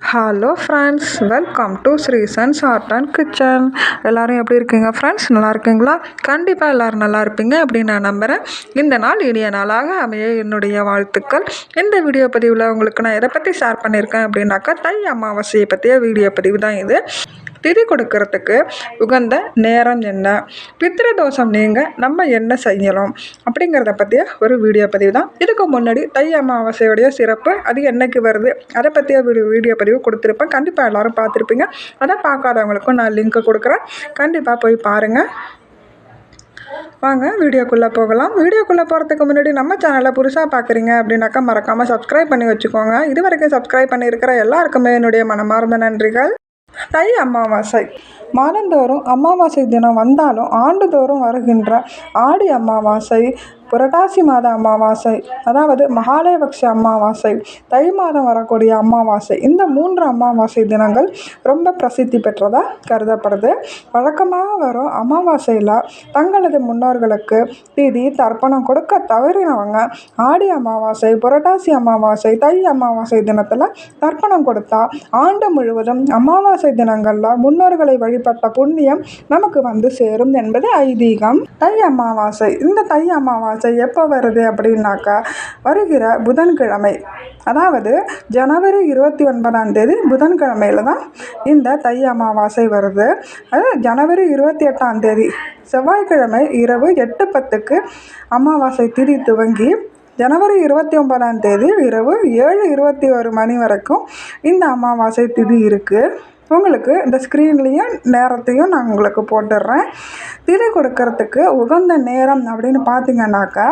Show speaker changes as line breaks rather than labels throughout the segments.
Hello friends, welcome to Srisans art and kitchen. எல்லோரும் எப்படி இருக்கீங்க ஃப்ரெண்ட்ஸ்? நல்லா இருக்கீங்களா? கண்டிப்பாக எல்லோரும் நல்லா இருப்பீங்க அப்படின்னு நான் நம்புகிறேன். இந்த நாள் இனிய நாளாக அமைய என்னுடைய வாழ்த்துக்கள். இந்த வீடியோ பதிவில் உங்களுக்கு நான் எதை பற்றி ஷேர் பண்ணியிருக்கேன் அப்படின்னாக்கா, தை அமாவாசையை பற்றிய வீடியோ பதிவு தான் இது. திதி கொடுக்கறதுக்கு உகந்த நேரம் என்ன, பித்ரு தோஷம் நீங்க நம்ம என்ன செய்யலாம் அப்படிங்கிறத பற்றிய ஒரு வீடியோ பதிவு தான். இதுக்கு முன்னாடி தை அமாவாசையுடைய சிறப்பு, அது என்னைக்கு வருது, அதை பற்றிய வீடியோ பதிவு கொடுத்துருப்பேன். கண்டிப்பாக எல்லோரும் பார்த்துருப்பீங்க. அதை பார்க்காதவங்களுக்கும் நான் லிங்க் கொடுக்குறேன், கண்டிப்பாக போய் பாருங்கள். வாங்க வீடியோக்குள்ளே போகலாம். வீடியோக்குள்ளே போகிறதுக்கு முன்னாடி நம்ம சேனலை புதுசாக பார்க்குறீங்க அப்படின்னாக்கா மறக்காமல் சப்ஸ்கிரைப் பண்ணி வச்சுக்கோங்க. இது வரைக்கும் சப்ஸ்கிரைப் பண்ணியிருக்கிற எல்லாருக்குமே என்னுடைய மனமார்ந்த நன்றிகள். தை அமாவாசை மாதந்தோறும் அமாவாசை தினம் வந்தாலும் ஆண்டுதோறும் வருகின்ற ஆடி அமாவாசை, புரட்டாசி மாத அமாவாசை, அதாவது மகாலயபக்ஷ அமாவாசை, தை மாதம் வரக்கூடிய அமாவாசை, இந்த 3 அமாவாசை தினங்கள் ரொம்ப பிரசித்தி பெற்றதாக கருதப்படுது. வழக்கமாக வரும் அமாவாசையில் தங்களது முன்னோர்களுக்கு திதி தர்ப்பணம் கொடுக்க தவறினவங்க ஆடி அமாவாசை, புரட்டாசி அமாவாசை, தை அமாவாசை தினத்தில் தர்ப்பணம் கொடுத்தா ஆண்டு முழுவதும் அமாவாசை தினங்களில் முன்னோர்களை வழிபட்ட புண்ணியம் நமக்கு வந்து சேரும் என்பது ஐதீகம். தை அமாவாசை, இந்த தை அமாவாசை எப்போ வருது அப்படின்னாக்கா, வருகிற புதன்கிழமை, அதாவது ஜனவரி 29ஆம் தேதி புதன்கிழமையில் தான் இந்த தை அமாவாசை வருது. அது ஜனவரி 28ஆம் தேதி செவ்வாய்க்கிழமை இரவு 8:10க்கு அமாவாசை திதி துவங்கி ஜனவரி 29ஆம் தேதி இரவு 7:21 மணி வரைக்கும் இந்த அமாவாசை திதி இருக்குது. உங்களுக்கு இந்த ஸ்க்ரீன்லேயும் நேரத்தையும் நான் உங்களுக்கு போட்டுடுறேன். திதி கொடுக்கறதுக்கு உகந்த நேரம் அப்படின்னு பார்த்தீங்கன்னாக்கா,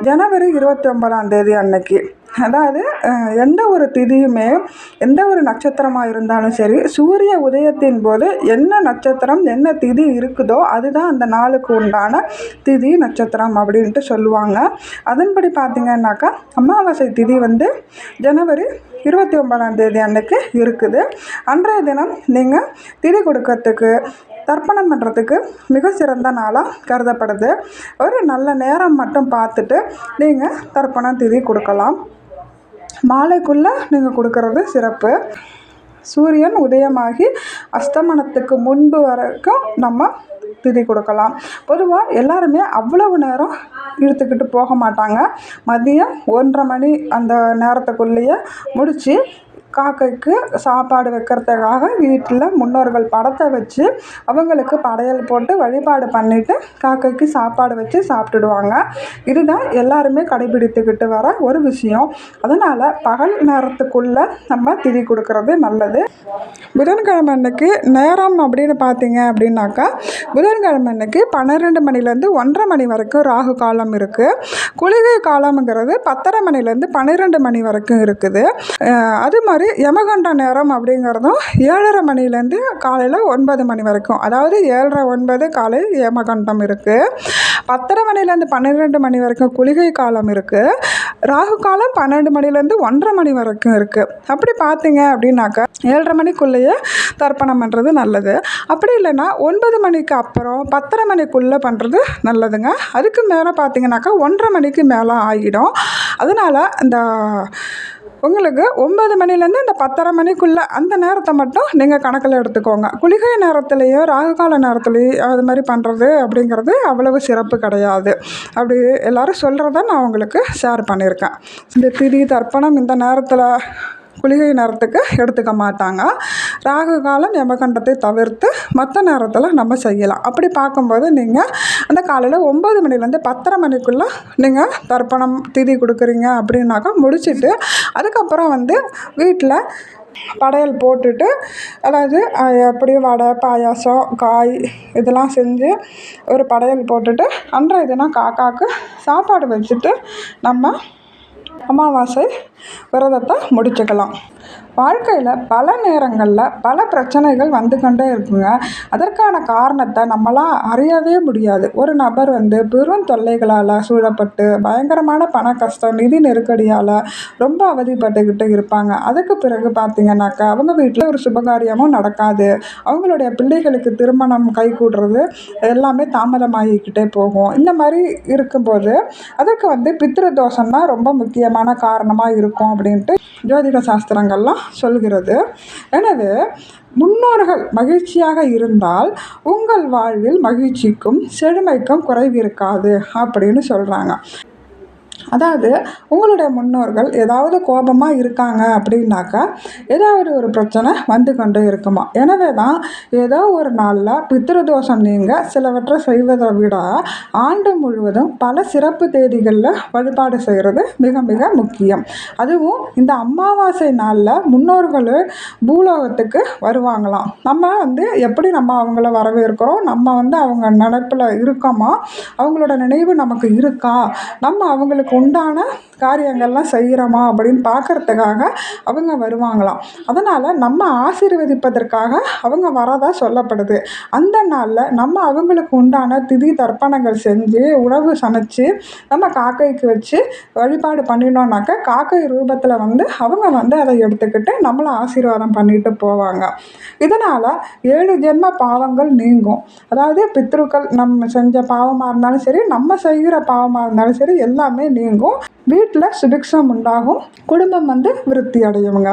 ஜனவரி 29ஆம் தேதி அன்னைக்கு, அதாவது எந்த ஒரு திதியுமே எந்த ஒரு நட்சத்திரமாக இருந்தாலும் சரி, சூரிய உதயத்தின் போது என்ன நட்சத்திரம் என்ன திதி இருக்குதோ அதுதான் அந்த நாளுக்கு உண்டான திதி நட்சத்திரம் அப்படின்ட்டு சொல்லுவாங்க. அதன்படி பார்த்திங்கன்னாக்கா அமாவாசை திதி வந்து ஜனவரி 29ஆம் தேதி அன்னைக்கு இருக்குது. அன்றைய தினம் நீங்கள் திதி கொடுக்கறதுக்கு தர்ப்பணம் பண்ணுறதுக்கு மிக சிறந்த நாளாக கருதப்படுது. ஒரு நல்ல நேரம் மட்டும் பார்த்துட்டு நீங்கள் தர்ப்பணம் திதி கொடுக்கலாம். மாலைக்குள்ளே நீங்கள் கொடுக்கறது சிறப்பு. சூரியன் உதயமாகி அஸ்தமனத்துக்கு முன்பு வரைக்கும் நம்ம திதி கொடுக்கலாம். பொதுவாக எல்லாருமே அவ்வளவு நேரம் இழுத்துக்கிட்டு போக மாட்டாங்க. மதியம் 1:30 மணி அந்த நேரத்துக்குள்ளேயே முடித்து காக்கைக்கு சாப்பாடு வைக்கிறதுக்காக வீட்டில் முன்னோர்கள் படத்தை வச்சு அவங்களுக்கு படையல் போட்டு வழிபாடு பண்ணிவிட்டு காக்கைக்கு சாப்பாடு வச்சு சாப்பிட்டுடுவாங்க. இதுதான் எல்லாருமே கடைபிடித்துக்கிட்டு வர ஒரு விஷயம். அதனால் பகல் நேரத்துக்குள்ளே நம்ம திதி கொடுக்கறது நல்லது. புதன்கிழமை அன்னைக்கு நேரம் அப்படின்னு பார்த்தீங்க அப்படின்னாக்கா, புதன்கிழமை அன்னைக்கு 12 மணிலேருந்து 1:30 மணி வரைக்கும் ராகு காலம் இருக்குது. குளிகை காலம்ங்கிறது 10:30 மணிலேருந்து 12 மணி வரைக்கும் இருக்குது. அது மாதிரி யமகண்ட நேரம் அப்படிங்கிறதும் 7:30 மணிலேருந்து காலையில் 9 மணி வரைக்கும், அதாவது 7:30-9 காலையில் யமகண்டம் இருக்குது. 10:30 மணிலேருந்து 12 மணி வரைக்கும் குளிகை காலம் இருக்குது. ராகு காலம் 12 மணிலேருந்து 1:30 மணி வரைக்கும் இருக்குது. அப்படி பார்த்தீங்க அப்படின்னாக்கா 7:30 மணிக்குள்ளேயே தர்ப்பணம் பண்ணுறது நல்லது. அப்படி இல்லைன்னா 9 மணிக்கு அப்புறம் 10:30 மணிக்குள்ளே பண்ணுறது நல்லதுங்க. அதுக்கு மேலே பார்த்தீங்கன்னாக்கா 1:30 மணிக்கு மேலே ஆகிடும். அதனால் இந்த உங்களுக்கு 9 மணிலேருந்து இந்த 10:30 மணிக்குள்ளே அந்த நேரத்தை மட்டும் நீங்கள் கணக்கில் எடுத்துக்கோங்க. குளிகை நேரத்துலேயும் ராகுகால நேரத்துலேயும் அது மாதிரி பண்ணுறது அப்படிங்கிறது அவ்வளவு சிறப்பு கிடையாது. அப்படி எல்லோரும் சொல்கிறத நான் உங்களுக்கு ஷேர் பண்ணியிருக்கேன். இந்த திதி தர்ப்பணம் இந்த நேரத்தில் குளிகை நேரத்துக்கு எடுத்துக்க மாட்டாங்க. ராகு காலம் யமகண்டத்தை தவிர்த்து மற்ற நேரத்தில் நம்ம செய்யலாம். அப்படி பார்க்கும்போது நீங்கள் அந்த காலையில் 9 மணிலேருந்து 10:30 மணிக்குள்ளே நீங்கள் தர்ப்பணம் திதி கொடுக்குறீங்க அப்படின்னாக்கா முடிச்சுட்டு அதுக்கப்புறம் வந்து வீட்டில் படையல் போட்டுட்டு, அதாவது எப்படியும் வடை பாயாசம் காய் இதெல்லாம் செஞ்சு ஒரு படையல் போட்டுட்டு அன்றைய தினம் காக்காவுக்கு சாப்பாடு வச்சுட்டு நம்ம அமாவாசை விரதத்தை முடிச்சுக்கலாம். வாழ்க்கையில் பல நேரங்களில் பல பிரச்சனைகள் வந்து கொண்டே இருக்குங்க. அதற்கான காரணத்தை நம்மளாம் அறியவே முடியாது. ஒரு நபர் வந்து பெரும் தொல்லைகளால் சூழப்பட்டு பயங்கரமான பண கஷ்டம் நிதி நெருக்கடியால் ரொம்ப அவதிப்பட்டுக்கிட்டு இருப்பாங்க. அதுக்கு பிறகு பார்த்திங்கனாக்கா அவங்க வீட்டில் ஒரு சுபகாரியமும் நடக்காது. அவங்களுடைய பிள்ளைகளுக்கு திருமணம் கைகூடுறது எல்லாமே தாமதமாகிக்கிட்டே போகும். இந்த மாதிரி இருக்கும்போது அதுக்கு வந்து பித்ரு தோஷம் தான் ரொம்ப முக்கியமான காரணமாக இருக்கும். இருக்கும் அப்படின்ட்டு ஜோதிட சாஸ்திரங்கள்லாம் சொல்கிறது. எனவே முன்னோர்கள் மகிழ்ச்சியாக இருந்தால் உங்கள் வாழ்வில் மகிழ்ச்சிக்கும் செழுமைக்கும் குறைவு இருக்காது அப்படின்னு சொல்கிறாங்க. அதாவது உங்களுடைய முன்னோர்கள் ஏதாவது கோபமாக இருக்காங்க அப்படின்னாக்கா ஏதாவது ஒரு பிரச்சனை வந்து கொண்டே இருக்குமா. எனவே தான் ஏதோ ஒரு நாளில் பித்ருதோஷம் நீங்கள் சிலவற்றை செய்வதை விட ஆண்டு முழுவதும் பல சிறப்பு தேதிகளில் வழிபாடு செய்கிறது மிக மிக முக்கியம். அதுவும் இந்த அமாவாசை நாளில் முன்னோர்கள் பூலோகத்துக்கு வருவாங்களாம். நம்ம எப்படி நம்ம அவங்கள வரவேற்கிறோம், நம்ம அவங்க நினைப்பில் இருக்கோமா, அவங்களோட நினைவு நமக்கு இருக்கா, நம்ம அவங்களுக்கு உண்டான காரியங்கள்லாம் செய்கிறோமா அப்படின்னு பார்க்கறதுக்காக அவங்க வருவாங்களாம். அதனால் நம்ம ஆசீர்வதிப்பதற்காக அவங்க வரதா சொல்லப்படுது. அந்த நாளில் நம்ம அவங்களுக்கு உண்டான திதி தர்ப்பணங்கள் செஞ்சு உணவு சமைச்சு நம்ம காக்கைக்கு வச்சு வழிபாடு பண்ணினோம்னாக்க காக்கை ரூபத்தில் அவங்க அதை எடுத்துக்கிட்டு நம்மளை ஆசீர்வாதம் பண்ணிட்டு போவாங்க. இதனால் 7 ஜென்ம பாவங்கள் நீங்கும். அதாவது பித்ருக்கள் நம்ம செஞ்ச பாவமாக இருந்தாலும் சரி, நம்ம செய்கிற பாவமாக இருந்தாலும் சரி, எல்லாமே நீங்கும். வீட்டில் சுபிக்ஷம் உண்டாகும், குடும்பம் விருத்தி அடையுங்க.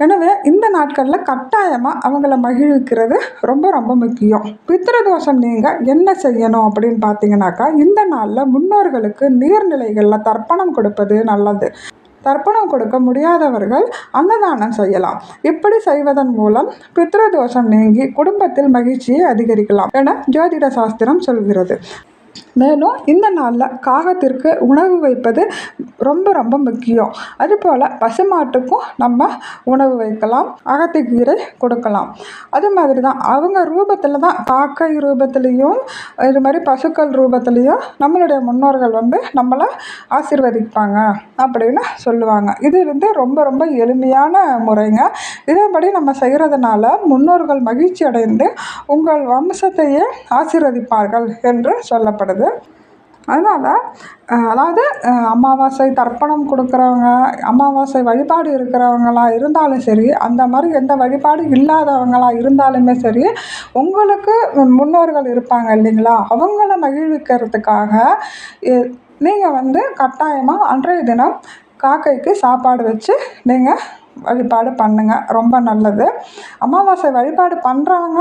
எனவே இந்த நாட்களில் கட்டாயமாக அவங்கள மகிழ்விக்கிறது ரொம்ப ரொம்ப முக்கியம். பித்ருதோஷம் நீங்கள் என்ன செய்யணும் அப்படின்னு பார்த்தீங்கன்னாக்கா, இந்த நாளில் முன்னோர்களுக்கு நீர்நிலைகளில் தர்ப்பணம் கொடுப்பது நல்லது. தர்ப்பணம் கொடுக்க முடியாதவர்கள் அன்னதானம் செய்யலாம். இப்படி செய்வதன் மூலம் பித்ருதோஷம் நீங்கி குடும்பத்தில் மகிழ்ச்சியை அதிகரிக்கலாம் என ஜோதிட சாஸ்திரம் சொல்கிறது. மேலும் இந்த நாளில் காகத்திற்கு உணவு வைப்பது ரொம்ப ரொம்ப முக்கியம். அதுபோல் பசுமாட்டுக்கும் நம்ம உணவு வைக்கலாம், அகத்திக்கீரை கொடுக்கலாம். அது மாதிரி தான் அவங்க ரூபத்தில் தான், காக்கை ரூபத்துலேயும் இது மாதிரி பசுக்கள் ரூபத்துலேயும் நம்மளுடைய முன்னோர்கள் நம்மளை ஆசீர்வதிப்பாங்க அப்படின்னு சொல்லுவாங்க. இது ரொம்ப ரொம்ப எளிமையான முறைங்க. இதேபடி நம்ம செய்கிறதுனால முன்னோர்கள் மகிழ்ச்சி அடைந்து உங்கள் வம்சத்தையே ஆசீர்வதிப்பார்கள் என்று சொல்லப்படுது. அதனால் அதாவது அமாவாசை தர்ப்பணம் கொடுக்குறவங்க, அமாவாசை வழிபாடு இருக்கிறவங்களாக இருந்தாலும் சரி, அந்த மாதிரி எந்த வழிபாடு இல்லாதவங்களாக இருந்தாலுமே சரி, உங்களுக்கு முன்னோர்கள் இருப்பாங்க இல்லைங்களா, அவங்கள மகிழ்விக்கிறதுக்காக நீங்கள் கட்டாயமாக அன்றைய தினம் காக்கைக்கு சாப்பாடு வச்சு நீங்கள் வழிபாடு பண்ணுங்கள். ரொம்ப நல்லது. அமாவாசை வழிபாடு பண்ணுறவங்க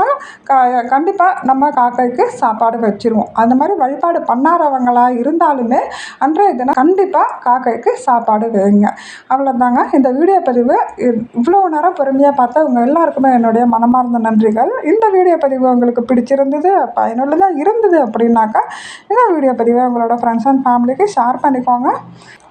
கண்டிப்பாக நம்ம காக்கைக்கு சாப்பாடு வச்சுருவோம். அந்த மாதிரி வழிபாடு பண்ணாதவங்களா இருந்தாலுமே அன்றைய தினம் கண்டிப்பாக காக்கைக்கு சாப்பாடு வைங்க. அவ்வளோதாங்க இந்த வீடியோ பதிவு. இவ்வளோ நேரம் பொறுமையாக பார்த்தா உங்கள் எல்லாருக்குமே என்னுடைய மனமார்ந்த நன்றிகள். இந்த வீடியோ பதிவு உங்களுக்கு பிடிச்சிருந்தது, பயனுள்ளதாக இருந்தது அப்படின்னாக்கா இந்த வீடியோ பதிவை உங்களோட ஃப்ரெண்ட்ஸ் அண்ட் ஃபேமிலிக்கு ஷேர் பண்ணிக்கோங்க.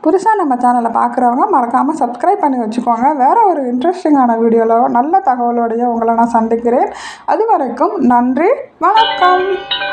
புதுசாக நம்ம சேனலை பார்க்குறவங்க மறக்காமல் சப்ஸ்கிரைப் பண்ணி வச்சுக்கோங்க. வேறு ஒரு இன்ட்ரெஸ்டிங்கான வீடியோவில் நல்ல தகவலோடைய உங்களை நான் சந்திக்கிறேன். அது வரைக்கும் நன்றி, வணக்கம்.